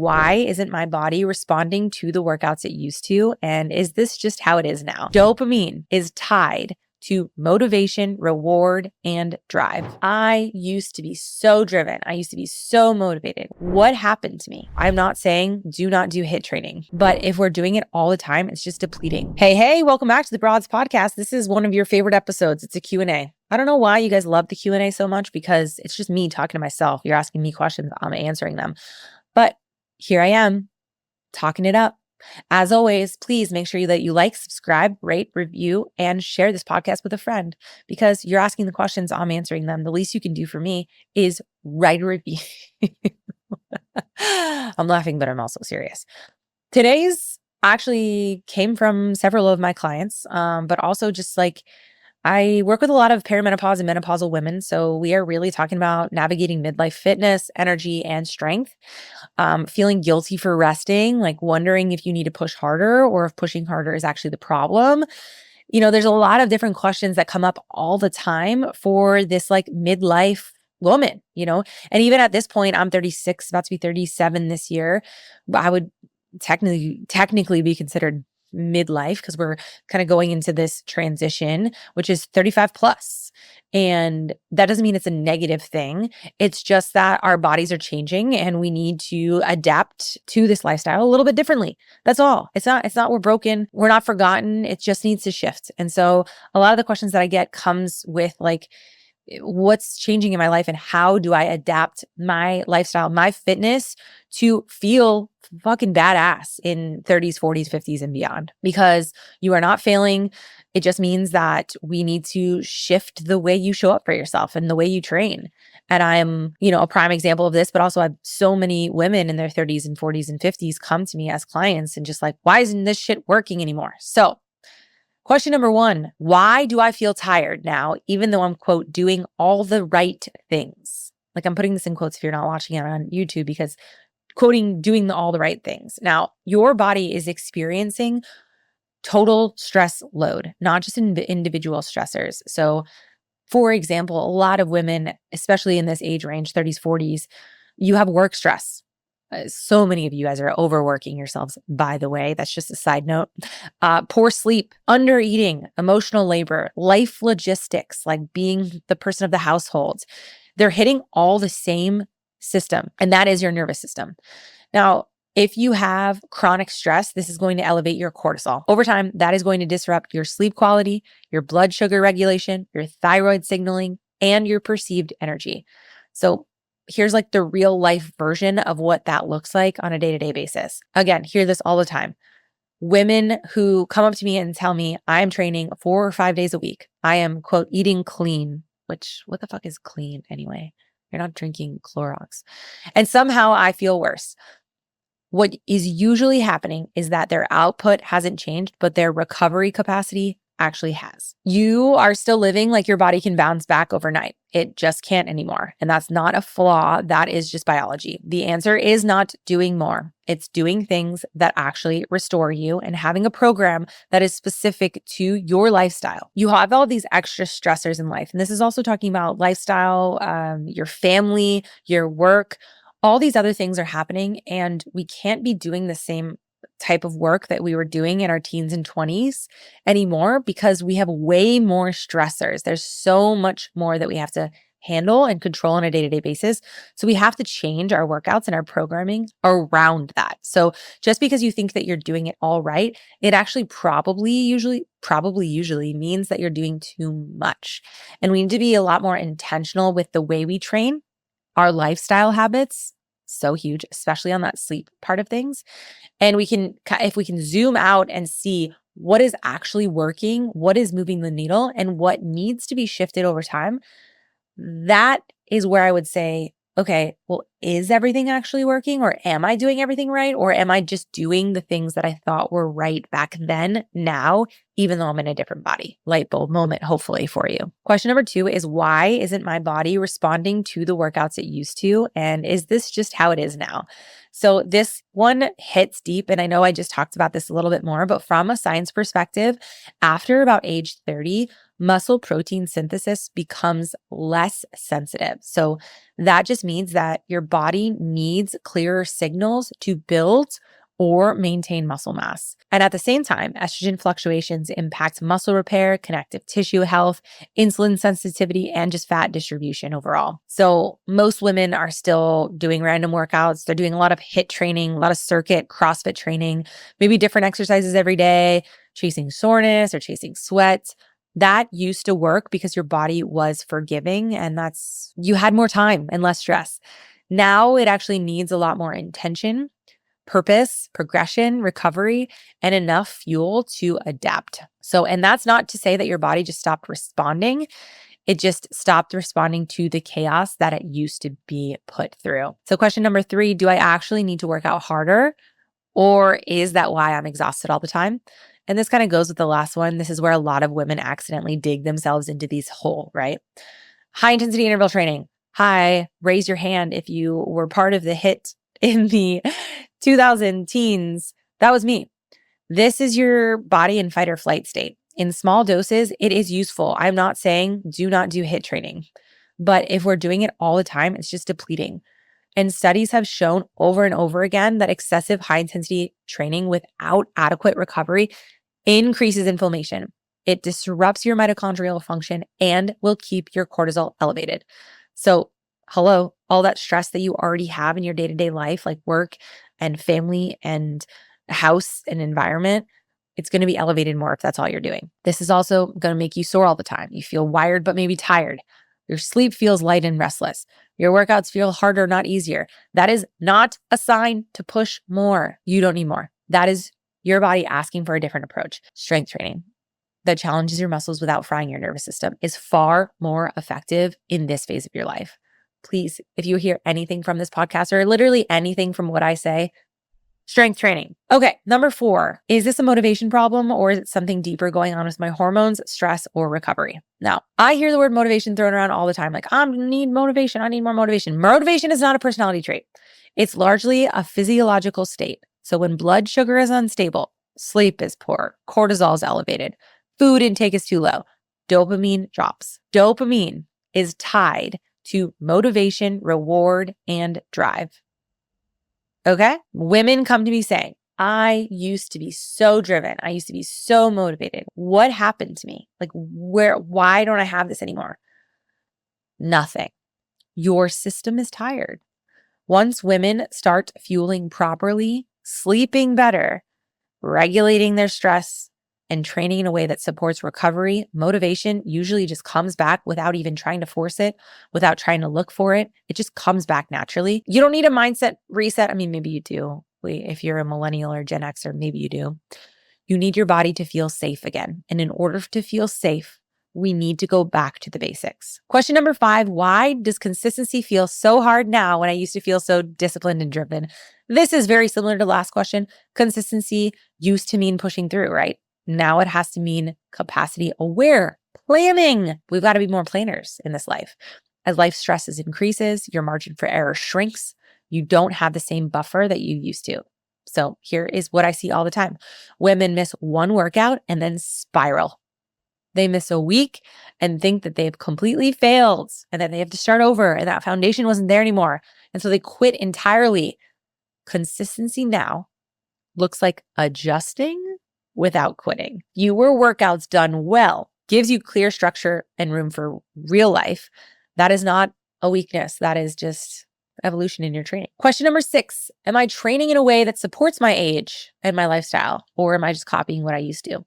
Why isn't my body responding to the workouts it used to? And is this just how it is now? Dopamine is tied to motivation, reward, and drive. I used to be so driven. I used to be so motivated. What happened to me? I'm not saying do not do HIIT training, but if we're doing it all the time, it's just depleting. Hey, welcome back to the Broads Podcast. This is one of your favorite episodes. It's a Q&A. I don't know why you guys love the Q&A so much, because it's just me talking to myself. You're asking me questions, I'm answering them. But here I am talking it up. As always, please make sure that you like, subscribe, rate, review, and share this podcast with a friend, because you're asking the questions, I'm answering them. The least you can do for me is write a review. I'm laughing, but I'm also serious. Today's actually came from several of my clients, but also just like I work with a lot of perimenopause and menopausal women. So we are really talking about navigating midlife fitness, energy, and strength. Feeling guilty for resting, like wondering if you need to push harder or if pushing harder is actually the problem. There's a lot of different questions that come up all the time for this like midlife woman, and even at this point, I'm 36, about to be 37 this year. I would technically be considered midlife, because we're kind of going into this transition, which is 35 plus. And that doesn't mean it's a negative thing. It's just that our bodies are changing and we need to adapt to this lifestyle a little bit differently. That's all. It's not we're broken. We're not forgotten. It just needs to shift. And so a lot of the questions that I get comes with like, what's changing in my life and how do I adapt my lifestyle, my fitness to feel fucking badass in 30s, 40s, 50s, and beyond? Because you are not failing. It just means that we need to shift the way you show up for yourself and the way you train. And I'm, a prime example of this, but also I have so many women in their 30s and 40s and 50s come to me as clients and just like, why isn't this shit working anymore? So question number one, why do I feel tired now, even though I'm, quote, doing all the right things? Like, I'm putting this in quotes if you're not watching it on YouTube, because quoting doing all the right things. Now, your body is experiencing total stress load, not just individual stressors. So, for example, a lot of women, especially in this age range, 30s, 40s, you have work stress. So many of you guys are overworking yourselves, by the way. That's just a side note. Poor sleep, under eating, emotional labor, life logistics, like being the person of the household. They're hitting all the same system, and that is your nervous system. Now, if you have chronic stress, this is going to elevate your cortisol. Over time, that is going to disrupt your sleep quality, your blood sugar regulation, your thyroid signaling, and your perceived energy. So here's like the real life version of what that looks like on a day-to-day basis. Again, hear this all the time. Women who come up to me and tell me I'm training 4 or 5 days a week. I am, quote, eating clean, which what the fuck is clean anyway? You're not drinking Clorox. And somehow I feel worse. What is usually happening is that their output hasn't changed, but their recovery capacity actually has. You are still living like your body can bounce back overnight. It just can't anymore. And that's not a flaw. That is just biology. The answer is not doing more. It's doing things that actually restore you and having a program that is specific to your lifestyle. You have all these extra stressors in life. And this is also talking about lifestyle, your family, your work. All these other things are happening, and we can't be doing the same type of work that we were doing in our teens and 20s anymore, because we have way more stressors. There's so much more that we have to handle and control on a day-to-day basis. So we have to change our workouts and our programming around that. So just because you think that you're doing it all right, it actually probably usually means that you're doing too much. And we need to be a lot more intentional with the way we train. Our lifestyle habits, so huge, especially on that sleep part of things. And if we can zoom out and see what is actually working, what is moving the needle, and what needs to be shifted over time, that is where I would say, okay, well, is everything actually working, or am I doing everything right? Or am I just doing the things that I thought were right back then, now, even though I'm in a different body? Light bulb moment, hopefully for you. Question number 2 is, why isn't my body responding to the workouts it used to? And is this just how it is now? So this one hits deep. And I know I just talked about this a little bit more, but from a science perspective, after about age 30, muscle protein synthesis becomes less sensitive. So that just means that your body needs clearer signals to build or maintain muscle mass. And at the same time, estrogen fluctuations impact muscle repair, connective tissue health, insulin sensitivity, and just fat distribution overall. So most women are still doing random workouts. They're doing a lot of HIIT training, a lot of circuit CrossFit training, maybe different exercises every day, chasing soreness or chasing sweat. That used to work because your body was forgiving and you had more time and less stress. Now it actually needs a lot more intention, purpose, progression, recovery, and enough fuel to adapt. And that's not to say that your body just stopped responding. It just stopped responding to the chaos that it used to be put through. So question number 3, do I actually need to work out harder? Or is that why I'm exhausted all the time? And this kind of goes with the last one. This is where a lot of women accidentally dig themselves into these hole, right? High intensity interval training. Hi, raise your hand if you were part of the HIIT in the 2000 teens. That was me. This is your body in fight or flight state. In small doses, it is useful. I'm not saying do not do HIIT training, but if we're doing it all the time, it's just depleting. And studies have shown over and over again that excessive high intensity training without adequate recovery increases inflammation. It disrupts your mitochondrial function and will keep your cortisol elevated. So, hello, all that stress that you already have in your day-to-day life, like work and family and house and environment, it's going to be elevated more if that's all you're doing. This is also going to make you sore all the time. You feel wired, but maybe tired. Your sleep feels light and restless. Your workouts feel harder, not easier. That is not a sign to push more. You don't need more. That is your body asking for a different approach. Strength training that challenges your muscles without frying your nervous system is far more effective in this phase of your life. Please, if you hear anything from this podcast or literally anything from what I say, strength training. Okay, number 4, is this a motivation problem or is it something deeper going on with my hormones, stress, or recovery? Now, I hear the word motivation thrown around all the time. Like, I need motivation. I need more motivation. Motivation is not a personality trait. It's largely a physiological state. So when blood sugar is unstable, sleep is poor, cortisol is elevated, food intake is too low, dopamine drops. Dopamine is tied to motivation, reward, and drive. Okay? Women come to me saying, I used to be so driven. I used to be so motivated. What happened to me? Like, why don't I have this anymore? Nothing. Your system is tired. Once women start fueling properly, sleeping better, regulating their stress, and training in a way that supports recovery, motivation usually just comes back without even trying to force it, without trying to look for it. It just comes back naturally. You don't need a mindset reset. I mean, maybe you do. If you're a millennial or Gen Xer, maybe you do. You need your body to feel safe again. And in order to feel safe, we need to go back to the basics. Question number 5, why does consistency feel so hard now when I used to feel so disciplined and driven? This is very similar to the last question. Consistency used to mean pushing through, right? Now it has to mean capacity aware planning. We've got to be more planners in this life. As life stresses increases, your margin for error shrinks. You don't have the same buffer that you used to. So here is what I see all the time. Women miss one workout and then spiral. They miss a week and think that they've completely failed and that they have to start over and that foundation wasn't there anymore. And so they quit entirely. Consistency now looks like adjusting without quitting. Fewer workouts done well gives you clear structure and room for real life. That is not a weakness. That is just evolution in your training. Question number 6, am I training in a way that supports my age and my lifestyle, or am I just copying what I used to?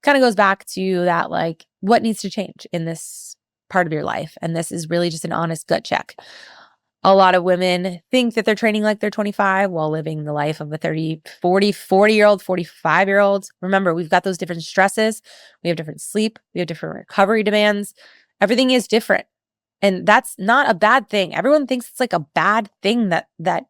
Kind of goes back to that, like, what needs to change in this part of your life? And this is really just an honest gut check. A lot of women think that they're training like they're 25 while living the life of a 30, 40-year-old, 45-year-old. Remember, we've got those different stresses. We have different sleep. We have different recovery demands. Everything is different. And that's not a bad thing. Everyone thinks it's like a bad thing that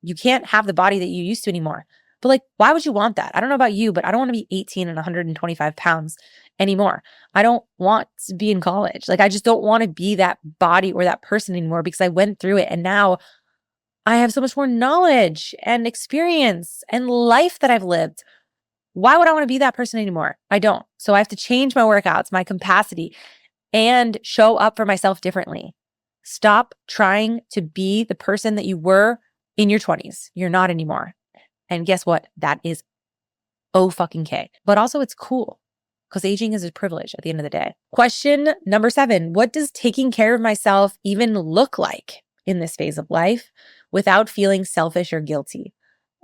you can't have the body that you used to anymore. But like, why would you want that? I don't know about you, but I don't want to be 18 and 125 pounds anymore. I don't want to be in college. Like, I just don't want to be that body or that person anymore because I went through it. And now I have so much more knowledge and experience and life that I've lived. Why would I want to be that person anymore? I don't. So I have to change my workouts, my capacity, and show up for myself differently. Stop trying to be the person that you were in your 20s. You're not anymore. And guess what? That is fucking K. But also it's cool because aging is a privilege at the end of the day. Question number 7. What does taking care of myself even look like in this phase of life without feeling selfish or guilty?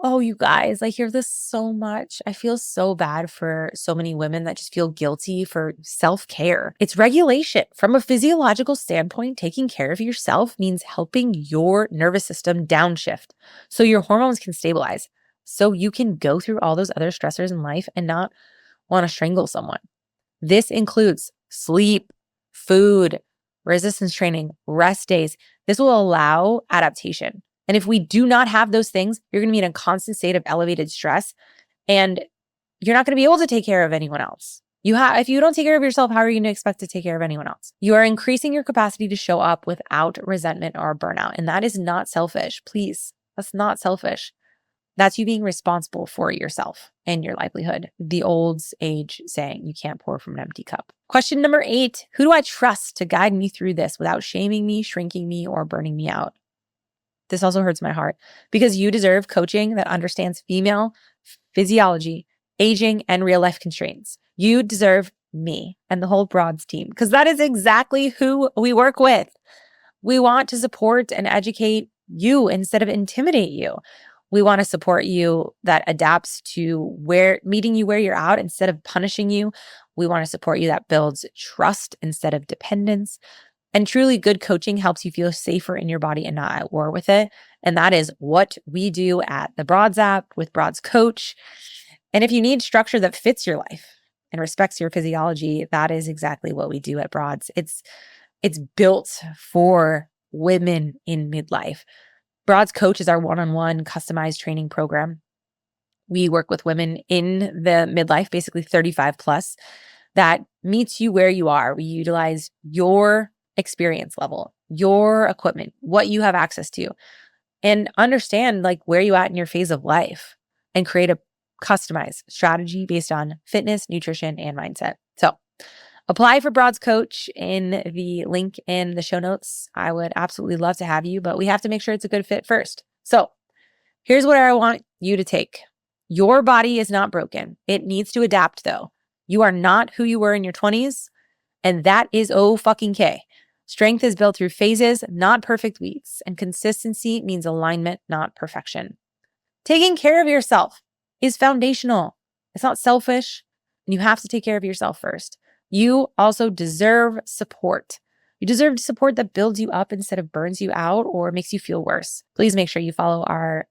Oh, you guys, I hear this so much. I feel so bad for so many women that just feel guilty for self-care. It's regulation. From a physiological standpoint, taking care of yourself means helping your nervous system downshift so your hormones can stabilize, so you can go through all those other stressors in life and not want to strangle someone. This includes sleep, food, resistance training, rest days. This will allow adaptation. And if we do not have those things, you're going to be in a constant state of elevated stress and you're not going to be able to take care of anyone else. If you don't take care of yourself, how are you going to expect to take care of anyone else? You are increasing your capacity to show up without resentment or burnout. And that is not selfish. Please, that's not selfish. That's you being responsible for yourself and your livelihood. The old age saying, you can't pour from an empty cup. Question number 8, who do I trust to guide me through this without shaming me, shrinking me, or burning me out? This also hurts my heart because you deserve coaching that understands female physiology, aging, and real life constraints. You deserve me and the whole Broads team because that is exactly who we work with. We want to support and educate you instead of intimidate you. We want to support you that adapts to meeting you where you're at instead of punishing you. We want to support you that builds trust instead of dependence. And truly good coaching helps you feel safer in your body and not at war with it. And that is what we do at the Broads app with Broads Coach. And if you need structure that fits your life and respects your physiology, that is exactly what we do at Broads. It's built for women in midlife. Broads Coach is our one-on-one customized training program. We work with women in the midlife, basically 35 plus, that meets you where you are. We utilize your experience level, your equipment, what you have access to, and understand like where you at in your phase of life and create a customized strategy based on fitness, nutrition, and mindset. So apply for Broads Coach in the link in the show notes. I would absolutely love to have you, but we have to make sure it's a good fit first. So here's what I want you to take. Your body is not broken. It needs to adapt though. You are not who you were in your 20s, and that is fucking K. Strength is built through phases, not perfect weeks, and consistency means alignment, not perfection. Taking care of yourself is foundational. It's not selfish, and you have to take care of yourself first. You also deserve support. You deserve support that builds you up instead of burns you out or makes you feel worse. Please make sure you follow our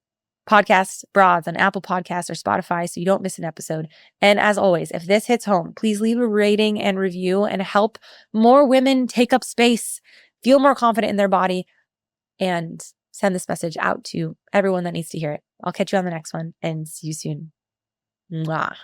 podcast Broads on Apple Podcasts or Spotify so you don't miss an episode. And as always, if this hits home, please leave a rating and review and help more women take up space, feel more confident in their body, and send this message out to everyone that needs to hear it. I'll catch you on the next one and see you soon. Mwah.